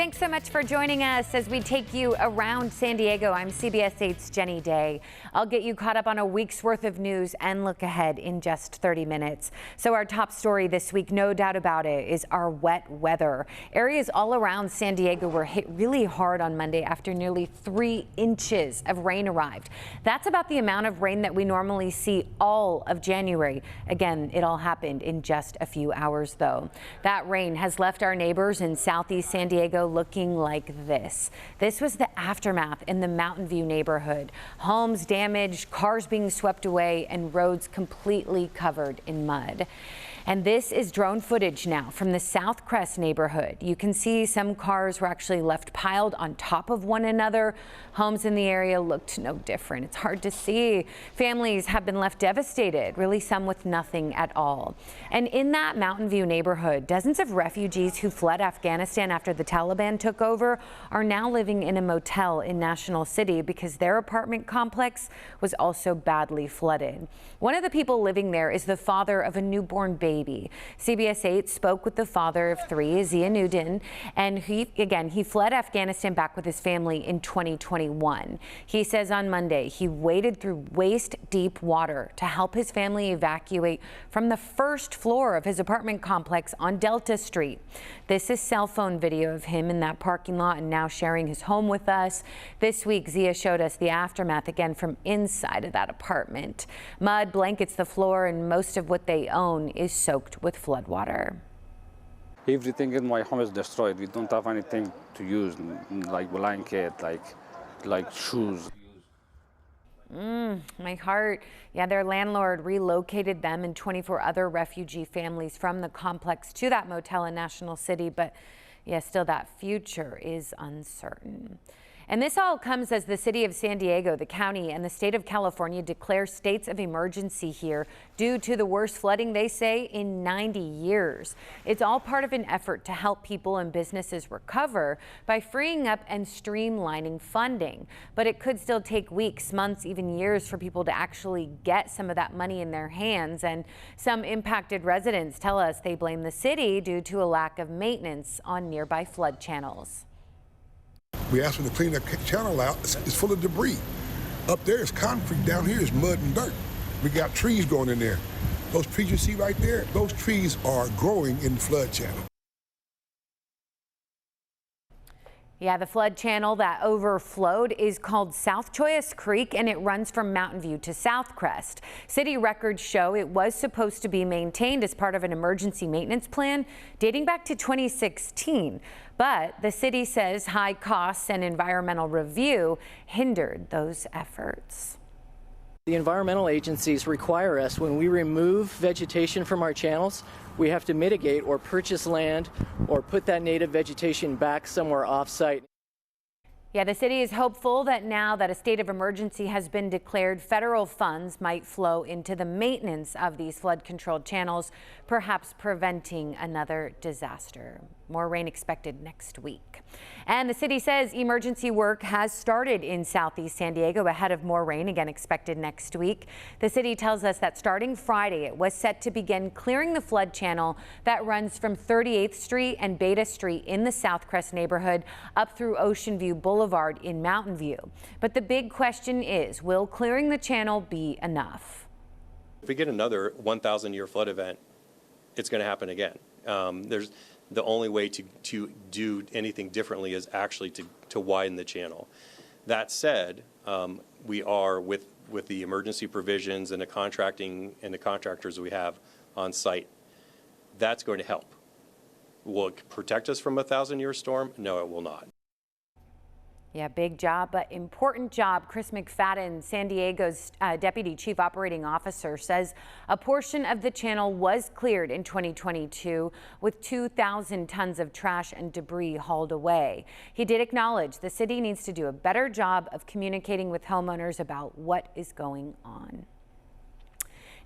Thanks so much for joining us as we take you around San Diego. I'm CBS 8's Jenny Day. I'll get you caught up on a week's worth of news and look ahead in just 30 minutes. So our top story this week, no doubt about it, is our wet weather. Areas all around San Diego were hit really hard on Monday after nearly 3 inches of rain arrived. That's about the amount of rain that we normally see all of January. Again, it all happened in just a few hours, though. That rain has left our neighbors in southeast San Diego looking like this. This was the aftermath in the Mountain View neighborhood. Homes damaged, cars being swept away, and roads completely covered in mud. And this is drone footage now from the South Crest neighborhood. You can see some cars were actually left piled on top of one another. Homes in the area looked no different. It's hard to see. Families have been left devastated, really some with nothing at all. And in that Mountain View neighborhood, dozens of refugees who fled Afghanistan after the Taliban took over are now living in a motel in National City because their apartment complex was also badly flooded. One of the people living there is the father of a newborn baby. CBS 8 spoke with the father of 3, Zia Nudin, and he fled Afghanistan back with his family in 2021. He says on Monday he waded through waist-deep water to help his family evacuate from the first floor of his apartment complex on Delta Street. This is cell phone video of him in that parking lot and now sharing his home with us. This week, Zia showed us the aftermath again from inside of that apartment. Mud blankets the floor and most of what they own is soaked with floodwater. Everything in my home is destroyed. We don't have anything to use, like blanket, like shoes. My heart. Yeah, their landlord relocated them and 24 other refugee families from the complex to that motel in National City. But yeah, still that future is uncertain. And this all comes as the city of San Diego, the county, and the state of California declare states of emergency here due to the worst flooding, they say, in 90 years. It's all part of an effort to help people and businesses recover by freeing up and streamlining funding. But it could still take weeks, months, even years for people to actually get some of that money in their hands. And some impacted residents tell us they blame the city due to a lack of maintenance on nearby flood channels. We asked them to clean the channel out. It's full of debris. Up there is concrete. Down here is mud and dirt. We got trees growing in there. Those trees you see right there, those trees are growing in the flood channel. Yeah, the flood channel that overflowed is called South Choyas Creek, and it runs from Mountain View to South Crest. City records show it was supposed to be maintained as part of an emergency maintenance plan dating back to 2016. But the city says high costs and environmental review hindered those efforts. The environmental agencies require us, when we remove vegetation from our channels, we have to mitigate or purchase land or put that native vegetation back somewhere off-site. Yeah, the city is hopeful that now that a state of emergency has been declared, federal funds might flow into the maintenance of these flood-controlled channels, perhaps preventing another disaster. More rain expected next week. And the city says emergency work has started in southeast San Diego ahead of more rain again expected next week. The city tells us that starting Friday, it was set to begin clearing the flood channel that runs from 38th Street and Beta Street in the South Crest neighborhood up through Ocean View Boulevard in Mountain View. But the big question is, will clearing the channel be enough? If we get another 1,000-year flood event, it's going to happen again. The only way to do anything differently is actually to widen the channel. That said, we are with the emergency provisions and the contracting and the contractors we have on site. That's going to help. Will it protect us from a 1,000-year storm? No, it will not. Yeah, big job, but important job. Chris McFadden, San Diego's Deputy Chief Operating Officer, says a portion of the channel was cleared in 2022 with 2,000 tons of trash and debris hauled away. He did acknowledge the city needs to do a better job of communicating with homeowners about what is going on.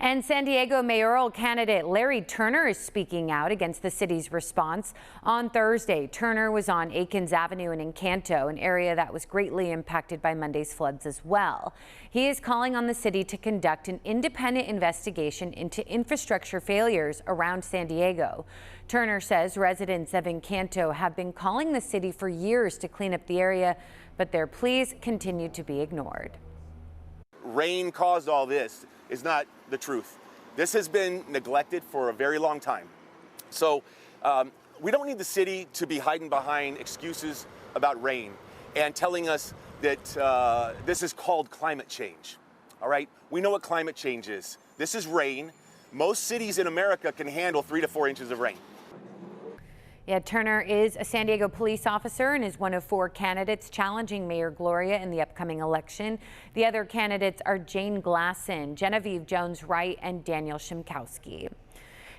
And San Diego mayoral candidate Larry Turner is speaking out against the city's response. On Thursday, Turner was on Aikens Avenue in Encanto, an area that was greatly impacted by Monday's floods as well. He is calling on the city to conduct an independent investigation into infrastructure failures around San Diego. Turner says residents of Encanto have been calling the city for years to clean up the area, but their pleas continue to be ignored. Rain caused all this is not the truth. This has been neglected for a very long time. So we don't need the city to be hiding behind excuses about rain and telling us that this is called climate change. All right, we know what climate change is. This is rain. Most cities in America can handle 3 to 4 inches of rain. Yeah, Turner is a San Diego police officer and is one of 4 candidates challenging Mayor Gloria in the upcoming election. The other candidates are Jane Glasson, Genevieve Jones-Wright, and Daniel Shimkowski.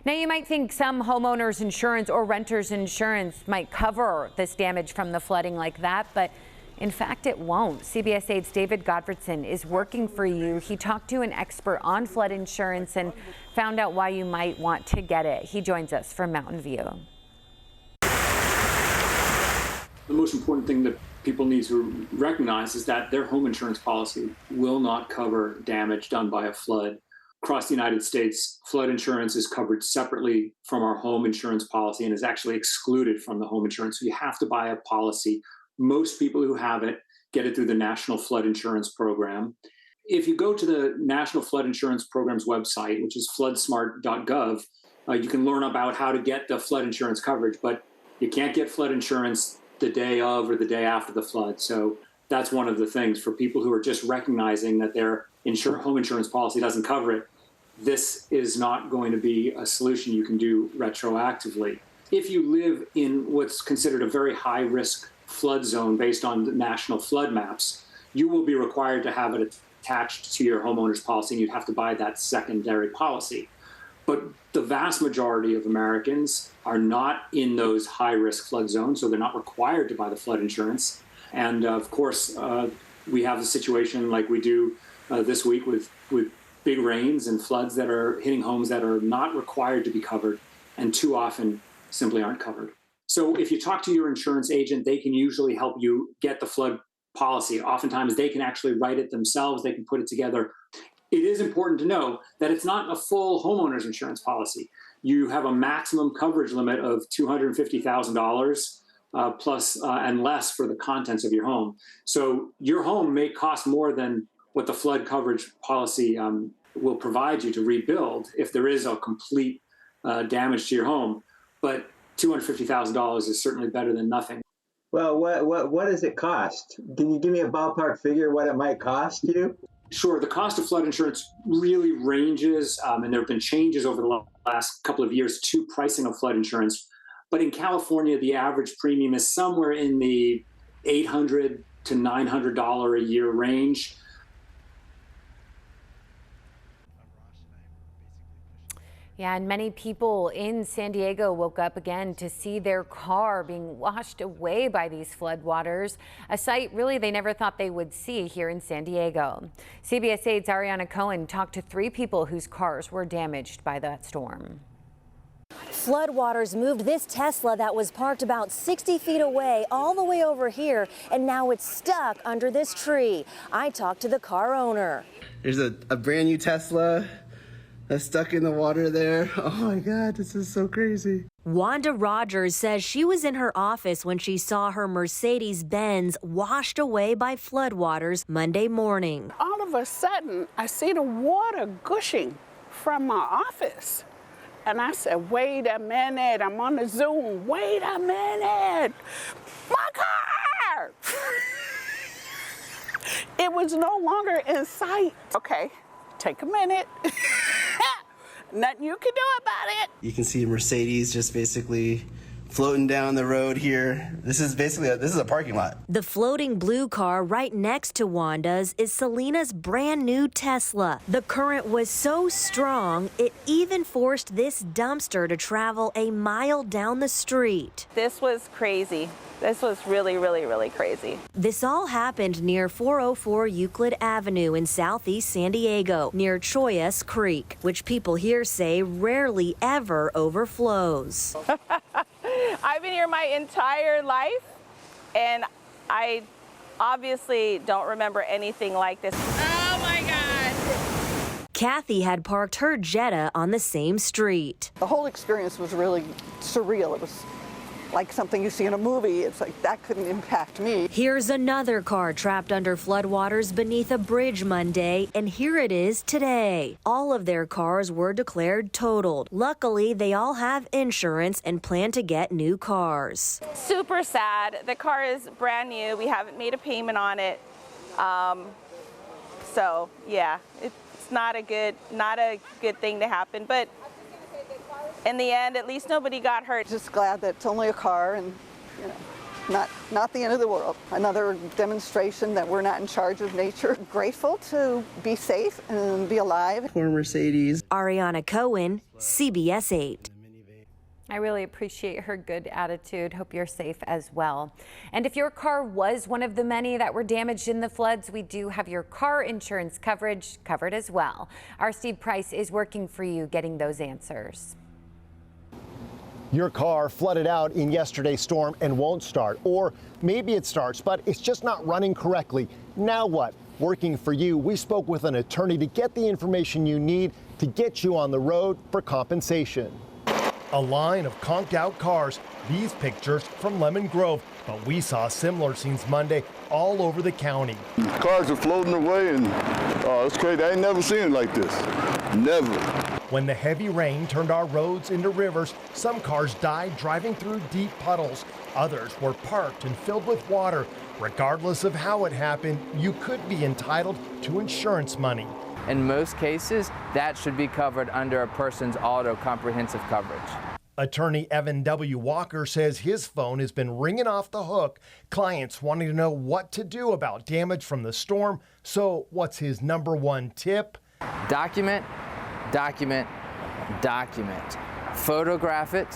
Now, you might think some homeowners insurance or renters insurance might cover this damage from the flooding like that, but in fact, it won't. CBS 8's David Godfredson is working for you. He talked to an expert on flood insurance and found out why you might want to get it. He joins us from Mountain View. The most important thing that people need to recognize is that their home insurance policy will not cover damage done by a flood. Across the United States, flood insurance is covered separately from our home insurance policy and is actually excluded from the home insurance. So you have to buy a policy. Most people who have it get it through the National Flood Insurance Program. If you go to the National Flood Insurance Program's website, which is floodsmart.gov, you can learn about how to get the flood insurance coverage, but you can't get flood insurance the day of or the day after the flood. So that's one of the things for people who are just recognizing that their home insurance policy doesn't cover it. This is not going to be a solution you can do retroactively. If you live in what's considered a very high risk flood zone based on the national flood maps, you will be required to have it attached to your homeowner's policy, and you'd have to buy that secondary policy. But the vast majority of Americans are not in those high-risk flood zones, so they're not required to buy the flood insurance. And of course, we have a situation like we do this week with big rains and floods that are hitting homes that are not required to be covered and too often simply aren't covered. So if you talk to your insurance agent, they can usually help you get the flood policy. Oftentimes, they can actually write it themselves. They can put it together. It is important to know that it's not a full homeowner's insurance policy. You have a maximum coverage limit of $250,000 plus and less for the contents of your home. So your home may cost more than what the flood coverage policy will provide you to rebuild if there is a complete damage to your home. But $250,000 is certainly better than nothing. Well, what does it cost? Can you give me a ballpark figure what it might cost you? Sure. The cost of flood insurance really ranges, and there have been changes over the last couple of years to pricing of flood insurance. But in California, the average premium is somewhere in the $800 to $900 a year range. Yeah, and many people in San Diego woke up again to see their car being washed away by these floodwaters, a sight really they never thought they would see here in San Diego. CBS 8's Ariana Cohen talked to 3 people whose cars were damaged by that storm. Floodwaters moved this Tesla that was parked about 60 feet away all the way over here, and now it's stuck under this tree. I talked to the car owner. There's a brand new Tesla that's stuck in the water there. Oh my God, this is so crazy. Wanda Rogers says she was in her office when she saw her Mercedes-Benz washed away by floodwaters Monday morning. All of a sudden, I see the water gushing from my office. And I said, wait a minute, I'm on the Zoom. Wait a minute, my car! It was no longer in sight. Okay, take a minute. Nothing you can do about it. You can see Mercedes just basically floating down the road here. This is basically a parking lot. The floating blue car right next to Wanda's is Selena's brand new Tesla. The current was so strong, it even forced this dumpster to travel a mile down the street. This was crazy. This was really, really, really crazy. This all happened near 404 Euclid Avenue in southeast San Diego, near Choyas Creek, which people here say rarely ever overflows. I've been here my entire life, and I obviously don't remember anything like this. Oh my God! Kathy had parked her Jetta on the same street. The whole experience was really surreal. It was like something you see in a movie. It's like that couldn't impact me. Here's another car trapped under floodwaters beneath a bridge Monday, and here it is today. All of their cars were declared totaled. Luckily, they all have insurance and plan to get new cars. Super sad. The car is brand new. We haven't made a payment on it. So yeah, it's not a good thing to happen, but in the end, at least nobody got hurt. Just glad that it's only a car and, you know, not the end of the world. Another demonstration that we're not in charge of nature. Grateful to be safe and be alive. Poor Mercedes. Ariana Cohen, CBS 8. I really appreciate her good attitude. Hope you're safe as well. And if your car was one of the many that were damaged in the floods, we do have your car insurance coverage covered as well. Our Steve Price is working for you, getting those answers. Your car flooded out in yesterday's storm and won't start, or maybe it starts, but it's just not running correctly. Now what? Working for you, we spoke with an attorney to get the information you need to get you on the road for compensation. A line of conked out cars, these pictures from Lemon Grove, but we saw similar scenes Monday all over the county. Cars are floating away and it's crazy. I ain't never seen it like this. Never. When the heavy rain turned our roads into rivers, some cars died driving through deep puddles. Others were parked and filled with water. Regardless of how it happened, you could be entitled to insurance money. In most cases, that should be covered under a person's auto comprehensive coverage. Attorney Evan W. Walker says his phone has been ringing off the hook, clients wanting to know what to do about damage from the storm. So what's his number one tip? Document, document, document. Photograph it,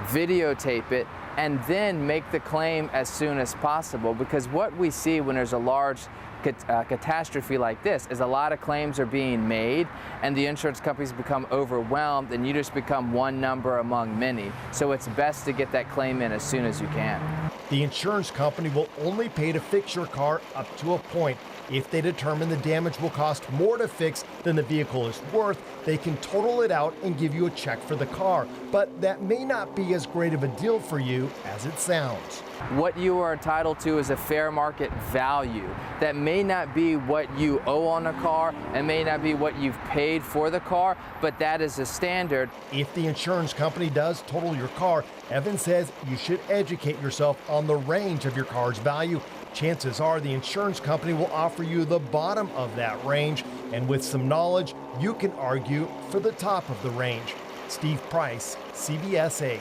videotape it, and then make the claim as soon as possible, because what we see when there's a large catastrophe like this is a lot of claims are being made and the insurance companies become overwhelmed and you just become one number among many. So it's best to get that claim in as soon as you can. The insurance company will only pay to fix your car up to a point. If they determine the damage will cost more to fix than the vehicle is worth, they can total it out and give you a check for the car. But that may not be as great of a deal for you as it sounds. What you are entitled to is a fair market value. That may not be what you owe on a car and may not be what you've paid for the car, but that is a standard. If the insurance company does total your car, Evan says you should educate yourself on the range of your car's value. Chances are the insurance company will offer you the bottom of that range, and with some knowledge, you can argue for the top of the range. Steve Price, CBS 8.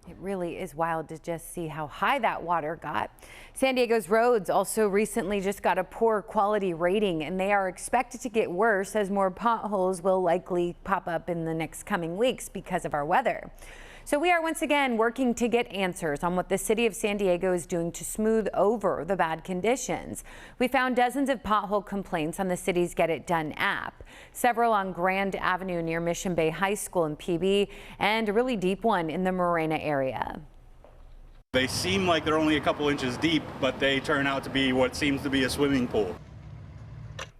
It really is wild to just see how high that water got. San Diego's roads also recently just got a poor quality rating, and they are expected to get worse as more potholes will likely pop up in the next coming weeks because of our weather. So we are once again working to get answers on what the city of San Diego is doing to smooth over the bad conditions. We found dozens of pothole complaints on the city's Get It Done app, several on Grand Avenue near Mission Bay High School in PB, and a really deep one in the Morena area. They seem like they're only a couple inches deep, but they turn out to be what seems to be a swimming pool.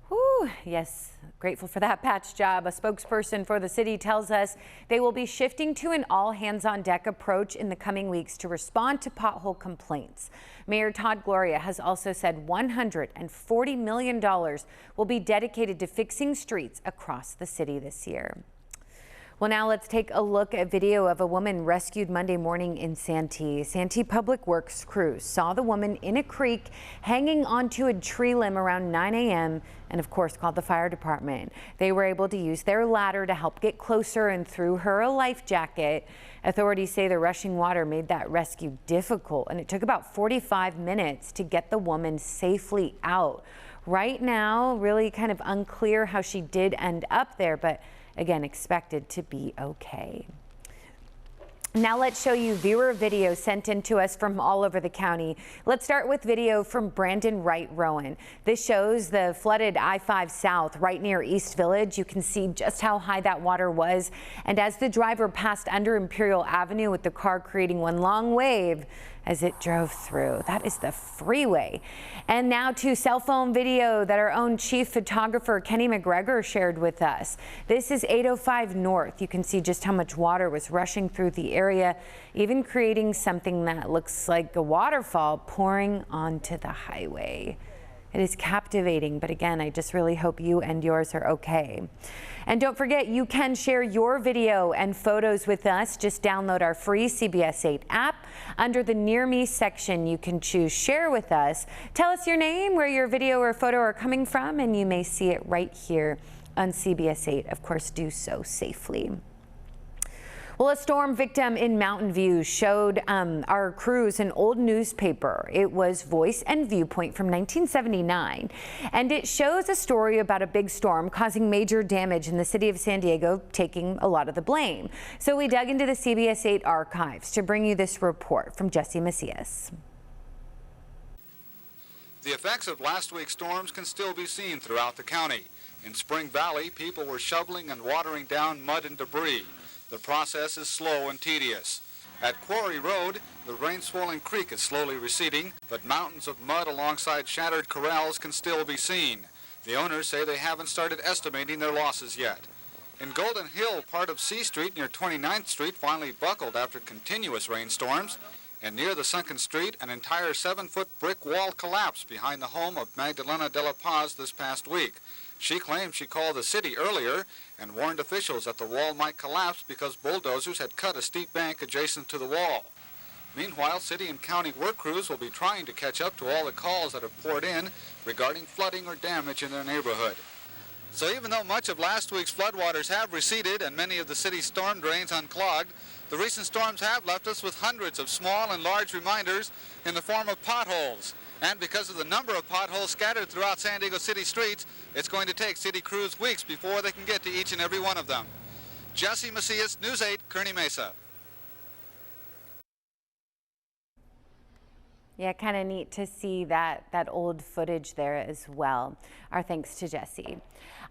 Whew, yes. Grateful for that patch job. A spokesperson for the city tells us they will be shifting to an all-hands-on-deck approach in the coming weeks to respond to pothole complaints. Mayor Todd Gloria has also said $140 million will be dedicated to fixing streets across the city this year. Well, now let's take a look at video of a woman rescued Monday morning in Santee. Santee Public Works crews saw the woman in a creek hanging onto a tree limb around 9 a.m. and of course called the fire department. They were able to use their ladder to help get closer and threw her a life jacket. Authorities say the rushing water made that rescue difficult, and it took about 45 minutes to get the woman safely out. Right now, really kind of unclear how she did end up there, but again, expected to be okay. Now let's show you viewer video sent in to us from all over the county. Let's start with video from Brandon Wright Rowan. This shows the flooded I-5 South right near East Village. You can see just how high that water was. And as the driver passed under Imperial Avenue with the car creating one long wave as it drove through. That is the freeway. And now to cell phone video that our own chief photographer Kenny McGregor shared with us. This is 805 North. You can see just how much water was rushing through the area, even creating something that looks like a waterfall pouring onto the highway. It is captivating, but again, I just really hope you and yours are okay. And don't forget, you can share your video and photos with us. Just download our free CBS 8 app. Under the Near Me section, you can choose Share with Us. Tell us your name, where your video or photo are coming from, and you may see it right here on CBS 8. Of course, do so safely. Well, a storm victim in Mountain View showed our crews an old newspaper. It was Voice and Viewpoint from 1979, and it shows a story about a big storm causing major damage in the city of San Diego, taking a lot of the blame. So we dug into the CBS 8 archives to bring you this report from Jesse Macias. The effects of last week's storms can still be seen throughout the county. In Spring Valley, people were shoveling and watering down mud and debris. The process is slow and tedious. At Quarry Road, the rain-swollen creek is slowly receding, but mountains of mud alongside shattered corrals can still be seen. The owners say they haven't started estimating their losses yet. In Golden Hill, part of C Street near 29th Street finally buckled after continuous rainstorms. And near the sunken street, an entire 7-foot brick wall collapsed behind the home of Magdalena de la Paz this past week. She claimed she called the city earlier and warned officials that the wall might collapse because bulldozers had cut a steep bank adjacent to the wall. Meanwhile, city and county work crews will be trying to catch up to all the calls that have poured in regarding flooding or damage in their neighborhood. So even though much of last week's floodwaters have receded and many of the city's storm drains unclogged, the recent storms have left us with hundreds of small and large reminders in the form of potholes. And because of the number of potholes scattered throughout San Diego City streets, it's going to take city crews weeks before they can get to each and every one of them. Jesse Macias, News 8, Kearney Mesa. Yeah, kind of neat to see that old footage there as well. Our thanks to Jesse.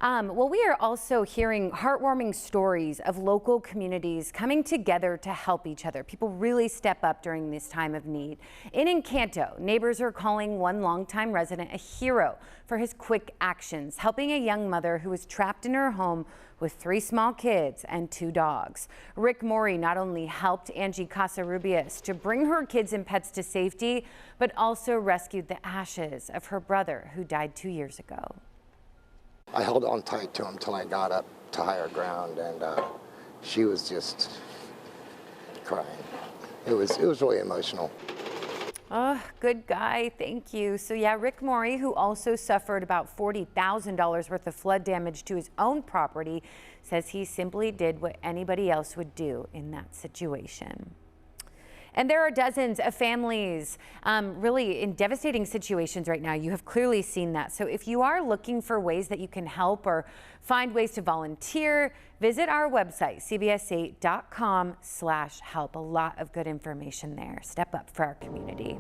Well, we are also hearing heartwarming stories of local communities coming together to help each other. People really step up during this time of need. In Encanto, neighbors are calling one longtime resident a hero for his quick actions, helping a young mother who was trapped in her home with 3 small kids and 2 dogs. Rick Morey not only helped Angie Casarubias to bring her kids and pets to safety, but also rescued the ashes of her brother who died 2 years ago. I held on tight to him till I got up to higher ground, and she was just crying. It was really emotional. Oh, good guy. Thank you. So yeah, Rick Morey, who also suffered about $40,000 worth of flood damage to his own property, says he simply did what anybody else would do in that situation. And there are dozens of families really in devastating situations right now. You have clearly seen that. So if you are looking for ways that you can help or find ways to volunteer, visit our website, cbs8.com/help. A lot of good information there. Step up for our community.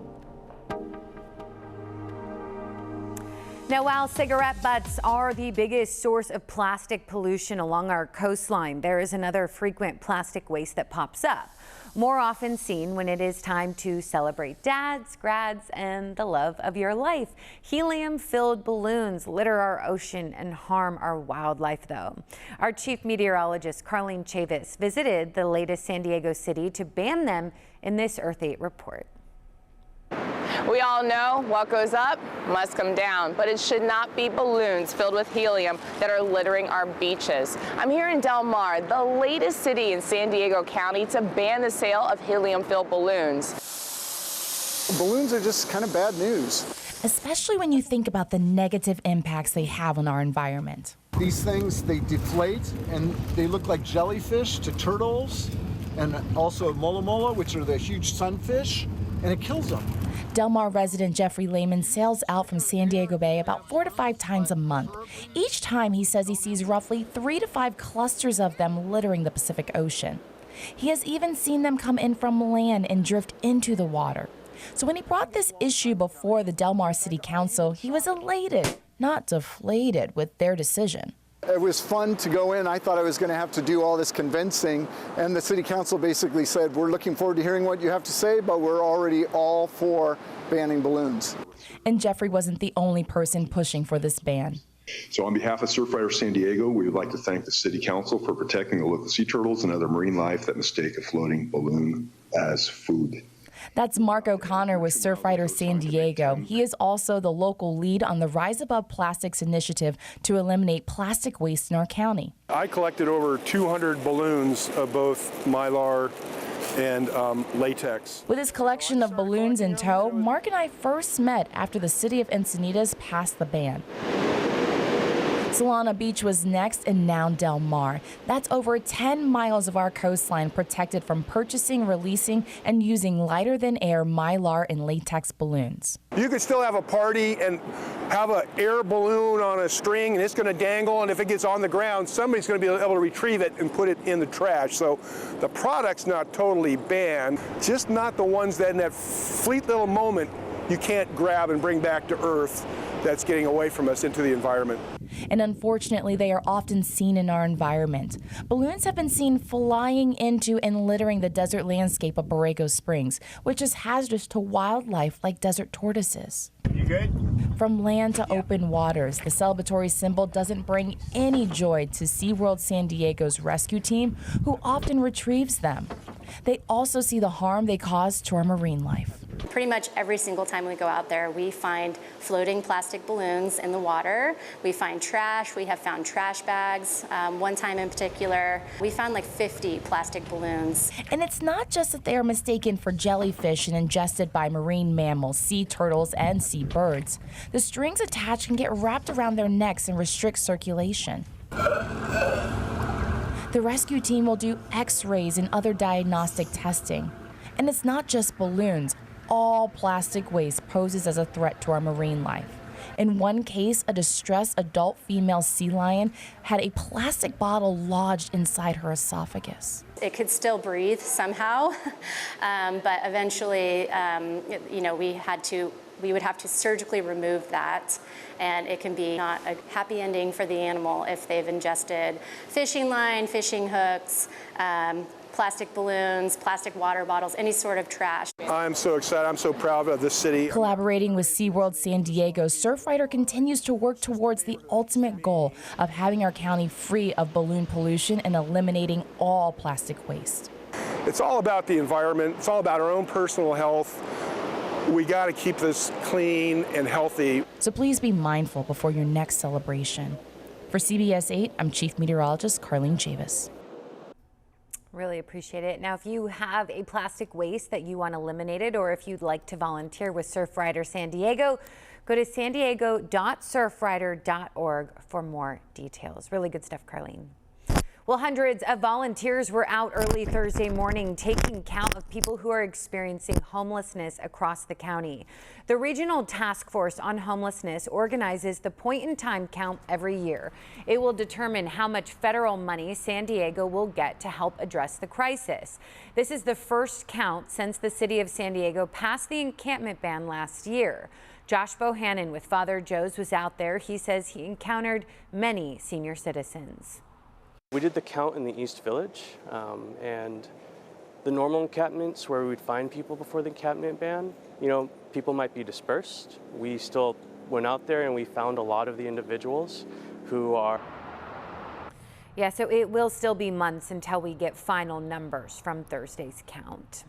Now, while cigarette butts are the biggest source of plastic pollution along our coastline, there is another frequent plastic waste that pops up. More often seen when it is time to celebrate dads, grads, and the love of your life. Helium-filled balloons litter our ocean and harm our wildlife, though. Our chief meteorologist, Carlene Chavis, visited the latest San Diego city to ban them in this Earth 8 report. We all know what goes up must come down, but it should not be balloons filled with helium that are littering our beaches. I'm here in Del Mar, the latest city in San Diego County to ban the sale of helium-filled balloons. Balloons are just kind of bad news. Especially when you think about the negative impacts they have on our environment. These things, they deflate and they look like jellyfish to turtles and also mola mola, which are the huge sunfish, and it kills them. Del Mar resident Jeffrey Lehman sails out from San Diego Bay about 4 to 5 times a month. Each time he says he sees roughly 3 to 5 clusters of them littering the Pacific Ocean. He has even seen them come in from land and drift into the water. So when he brought this issue before the Del Mar City Council, he was elated, not deflated, with their decision. It was fun to go in. I thought I was going to have to do all this convincing, and the city council basically said, we're looking forward to hearing what you have to say, but we're already all for banning balloons. And Jeffrey wasn't the only person pushing for this ban. So on behalf of Surfrider San Diego, we would like to thank the City Council for protecting the local sea turtles and other marine life that mistake a floating balloon as food. That's Mark O'Connor with Surfrider San Diego. He is also the local lead on the Rise Above Plastics initiative to eliminate plastic waste in our county. I collected over 200 balloons of both Mylar and latex. With his collection of balloons in tow, Mark and I first met after the city of Encinitas passed the ban. Solana Beach was next, and now Del Mar. That's over 10 miles of our coastline protected from purchasing, releasing, and using lighter-than-air Mylar and latex balloons. You could still have a party and have an air balloon on a string, and it's going to dangle, and if it gets on the ground, somebody's going to be able to retrieve it and put it in the trash. So the product's not totally banned, just not the ones that in that fleet little moment you can't grab and bring back to Earth that's getting away from us into the environment. And unfortunately, they are often seen in our environment. Balloons have been seen flying into and littering the desert landscape of Borrego Springs, which is hazardous to wildlife like desert tortoises. You good? From land to open waters, the celebratory symbol doesn't bring any joy to SeaWorld San Diego's rescue team, who often retrieves them. They also see the harm they cause to our marine life. Pretty much every single time we go out there, we find floating plastic balloons in the water. We find trash. We have found trash bags. One time in particular, we found like 50 plastic balloons. And it's not just that they are mistaken for jellyfish and ingested by marine mammals, sea turtles, and sea birds. The strings attached can get wrapped around their necks and restrict circulation. The rescue team will do X-rays and other diagnostic testing. And it's not just balloons. All plastic waste poses as a threat to our marine life. In one case, a distressed adult female sea lion had a plastic bottle lodged inside her esophagus. It could still breathe somehow, but eventually, we would have to surgically remove that, and it can be not a happy ending for the animal if they've ingested fishing line, fishing hooks, plastic balloons, plastic water bottles, any sort of trash. I'm so excited. I'm so proud of this city. Collaborating with SeaWorld San Diego, Surfrider continues to work towards the ultimate goal of having our county free of balloon pollution and eliminating all plastic waste. It's all about the environment. It's all about our own personal health. We got to keep this clean and healthy. So please be mindful before your next celebration. For CBS 8, I'm Chief Meteorologist Carlene Chavis. Really appreciate it. Now, if you have a plastic waste that you want eliminated, or if you'd like to volunteer with Surfrider San Diego, go to sandiego.surfrider.org for more details. Really good stuff, Carlene. Well, hundreds of volunteers were out early Thursday morning taking count of people who are experiencing homelessness across the county. The Regional Task Force on Homelessness organizes the point-in-time count every year. It will determine how much federal money San Diego will get to help address the crisis. This is the first count since the city of San Diego passed the encampment ban last year. Josh Bohannon with Father Joe's was out there. He says he encountered many senior citizens. We did the count in the East Village, and the normal encampments where we would find people before the encampment ban, people might be dispersed. We still went out there and we found a lot of the individuals who are. Yeah, so it will still be months until we get final numbers from Thursday's count.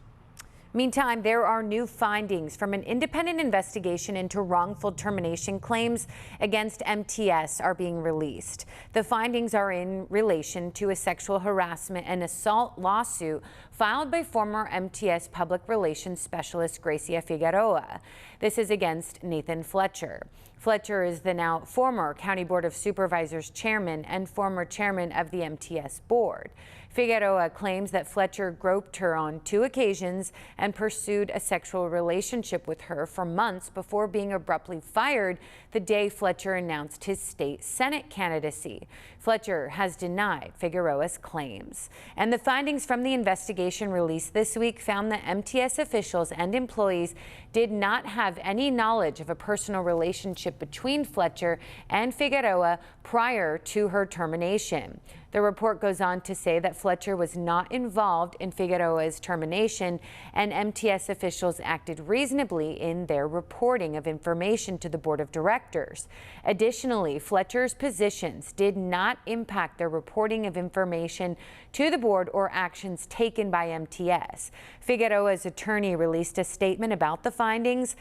Meantime, there are new findings from an independent investigation into wrongful termination claims against MTS are being released. The findings are in relation to a sexual harassment and assault lawsuit filed by former MTS public relations specialist Gracia Figueroa. This is against Nathan Fletcher. Fletcher is the now former County Board of Supervisors chairman and former chairman of the MTS board. Figueroa claims that Fletcher groped her on 2 occasions and pursued a sexual relationship with her for months before being abruptly fired the day Fletcher announced his state Senate candidacy. Fletcher has denied Figueroa's claims. And the findings from the investigation released this week found that MTS officials and employees did not have any knowledge of a personal relationship between Fletcher and Figueroa prior to her termination. The report goes on to say that Fletcher was not involved in Figueroa's termination, and MTS officials acted reasonably in their reporting of information to the board of directors. Additionally, Fletcher's positions did not impact their reporting of information to the board or actions taken by MTS. Figueroa's attorney released a statement about the findings.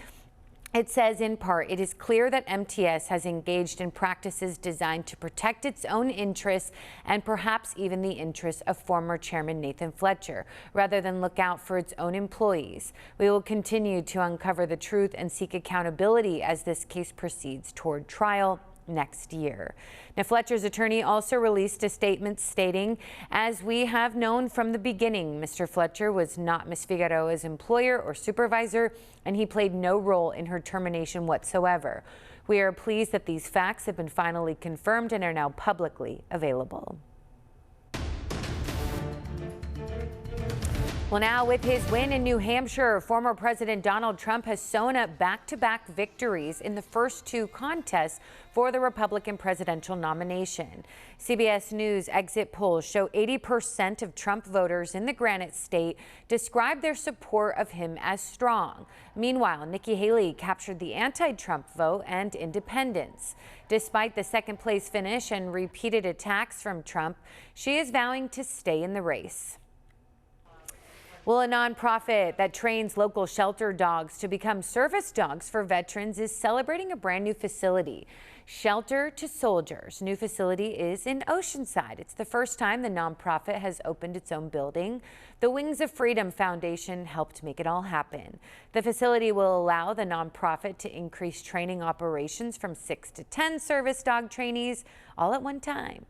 It says, in part, it is clear that MTS has engaged in practices designed to protect its own interests and perhaps even the interests of former Chairman Nathan Fletcher, rather than look out for its own employees. We will continue to uncover the truth and seek accountability as this case proceeds toward trial next year. Now, Fletcher's attorney also released a statement stating, as we have known from the beginning, Mr. Fletcher was not Ms. Figueroa's employer or supervisor, and he played no role in her termination whatsoever. We are pleased that these facts have been finally confirmed and are now publicly available. Well, now with his win in New Hampshire, former President Donald Trump has sewn up back-to-back victories in the first 2 contests for the Republican presidential nomination. CBS News exit polls show 80% of Trump voters in the Granite State describe their support of him as strong. Meanwhile, Nikki Haley captured the anti-Trump vote and independents. Despite the second-place finish and repeated attacks from Trump, she is vowing to stay in the race. Well, a nonprofit that trains local shelter dogs to become service dogs for veterans is celebrating a brand new facility. Shelter to Soldiers' new facility is in Oceanside. It's the first time the nonprofit has opened its own building. The Wings of Freedom Foundation helped make it all happen. The facility will allow the nonprofit to increase training operations from 6 to 10 service dog trainees all at one time.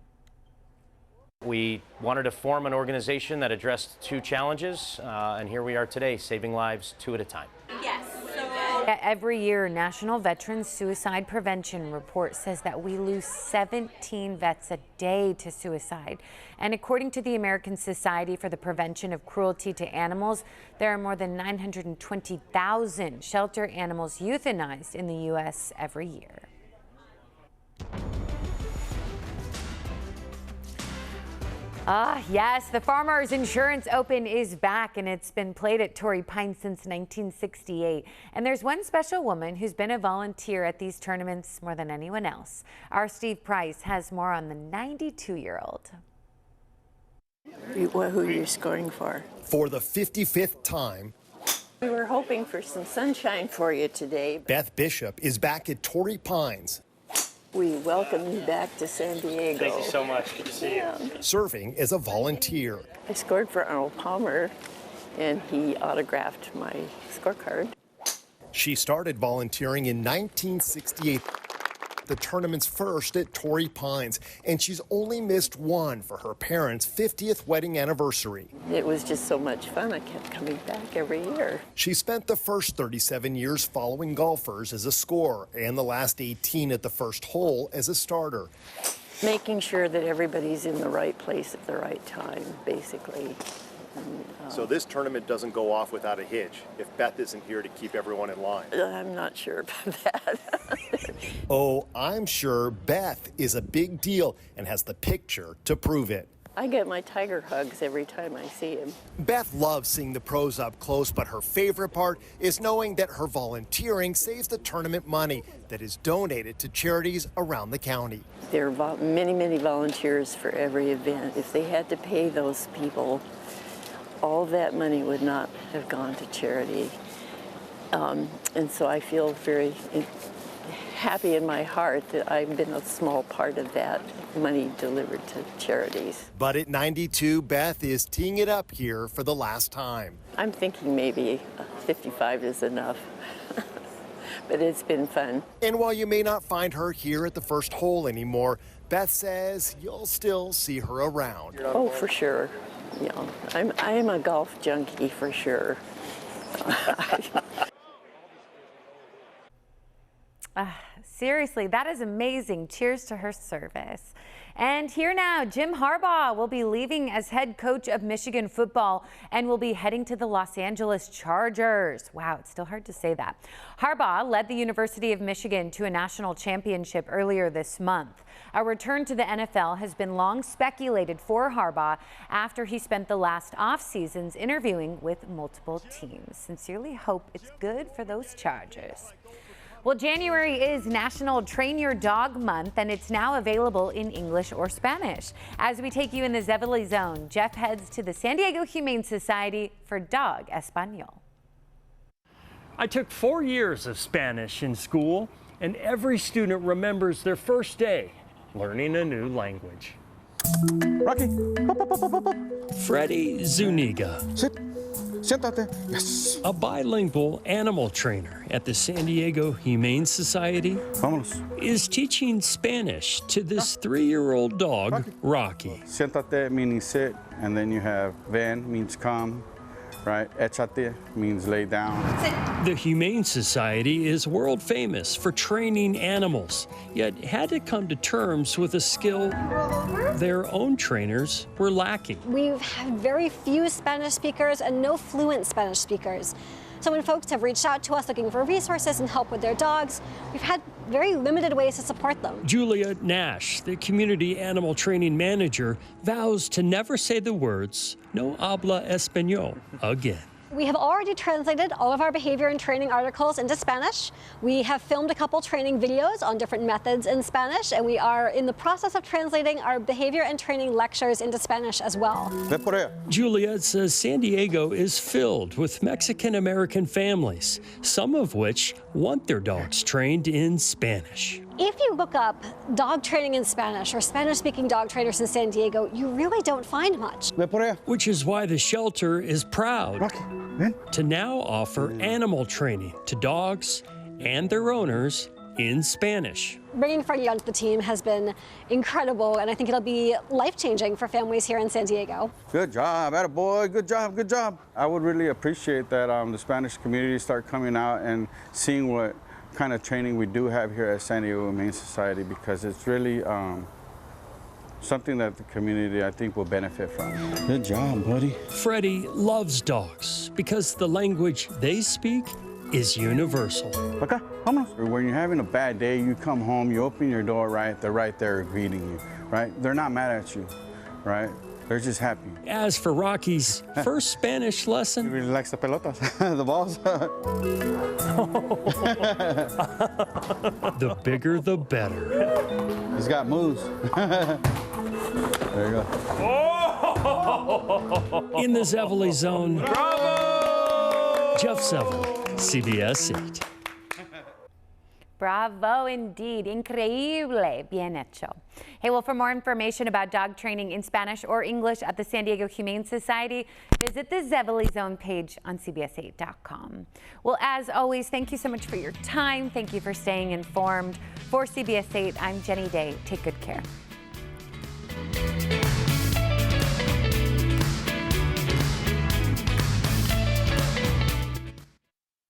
We wanted to form an organization that addressed 2 challenges, and here we are today, saving lives 2 at a time. Yes. Every year, National Veterans Suicide Prevention Report says that we lose 17 vets a day to suicide. And according to the American Society for the Prevention of Cruelty to Animals, there are more than 920,000 shelter animals euthanized in the U.S. every year. Yes, the Farmers Insurance Open is back, and it's been played at Torrey Pines since 1968. And there's one special woman who's been a volunteer at these tournaments more than anyone else. Our Steve Price has more on the 92-year-old. Who are you scoring for? For the 55th time, We were hoping for some sunshine for you today. Beth Bishop is back at Torrey Pines. We welcome you back to San Diego. Thank you so much. Good to see you. Serving as a volunteer. I scored for Arnold Palmer, and he autographed my scorecard. She started volunteering in 1968, the tournament's first at Torrey Pines, and she's only missed one for her parents' 50th wedding anniversary. It was just so much fun. I kept coming back every year. She spent the first 37 years following golfers as a scorer and the last 18 at the first hole as a starter. Making sure that everybody's in the right place at the right time, basically. So this tournament doesn't go off without a hitch if Beth isn't here to keep everyone in line. I'm not sure about that. Oh, I'm sure Beth is a big deal and has the picture to prove it. I get my tiger hugs every time I see him. Beth loves seeing the pros up close, but her favorite part is knowing that her volunteering saves the tournament money that is donated to charities around the county. There are many, many volunteers for every event. If they had to pay those people all that money would not have gone to charity. And so I feel very happy in my heart that I've been a small part of that money delivered to charities. But at 92, Beth is teeing it up here for the last time. I'm thinking maybe 55 is enough. But it's been fun. And while you may not find her here at the first hole anymore, Beth says you'll still see her around. Oh, for sure. Yeah, I am a golf junkie for sure. Seriously, that is amazing. Cheers to her service. And here now, Jim Harbaugh will be leaving as head coach of Michigan football and will be heading to the Los Angeles Chargers. Wow, it's still hard to say that. Harbaugh led the University of Michigan to a national championship earlier this month. A return to the NFL has been long speculated for Harbaugh after he spent the last off seasons interviewing with multiple teams. Sincerely hope it's good for those Chargers. Well, January is National Train Your Dog Month, and it's now available in English or Spanish. As we take you in the Zevely Zone, Jeff heads to the San Diego Humane Society for Dog Espanol. I took 4 years of Spanish in school, and every student remembers their first day learning a new language. Rocky. Freddie Zuniga. Sit. Siéntate. Yes. A bilingual animal trainer at the San Diego Humane Society Vámonos. is teaching Spanish to this 3-year-old dog, Rocky. Siéntate meaning sit, and then you have ven means come, right? Échate means lay down. The Humane Society is world famous for training animals, yet had to come to terms with a skill their own trainers were lacking. We've had very few Spanish speakers and no fluent Spanish speakers. So when folks have reached out to us looking for resources and help with their dogs, we've had very limited ways to support them. Julia Nash, the community animal training manager, vows to never say the words "no habla español" again. We have already translated all of our behavior and training articles into Spanish. We have filmed a couple training videos on different methods in Spanish, and we are in the process of translating our behavior and training lectures into Spanish as well. Juliet says San Diego is filled with Mexican-American families, some of which want their dogs trained in Spanish. If you look up dog training in Spanish or Spanish-speaking dog trainers in San Diego, you really don't find much. Which is why the shelter is proud to now offer animal training to dogs and their owners in Spanish. Bringing Freddie onto the team has been incredible, and I think it'll be life-changing for families here in San Diego. Good job, attaboy, good job, good job. I would really appreciate that the Spanish community start coming out and seeing what kind of training we do have here at San Diego Humane Society, because it's really something that the community, I think, will benefit from. Good job, buddy. Freddie loves dogs because the language they speak is universal. Okay, vámonos. When you're having a bad day, you come home, you open your door, right? They're right there greeting you, right? They're not mad at you, right? They're just happy. As for Rocky's first Spanish lesson, he really likes the pelotas, the balls. The bigger the better. He's got moves. There you go. In the Zevely Zone, bravo! Jeff Zevely, CBS 8. Bravo indeed. Increíble. Bien hecho. Hey, well, for more information about dog training in Spanish or English at the San Diego Humane Society, visit the Zevely Zone page on CBS8.com. Well, as always, thank you so much for your time. Thank you for staying informed. For CBS 8, I'm Jenny Day. Take good care.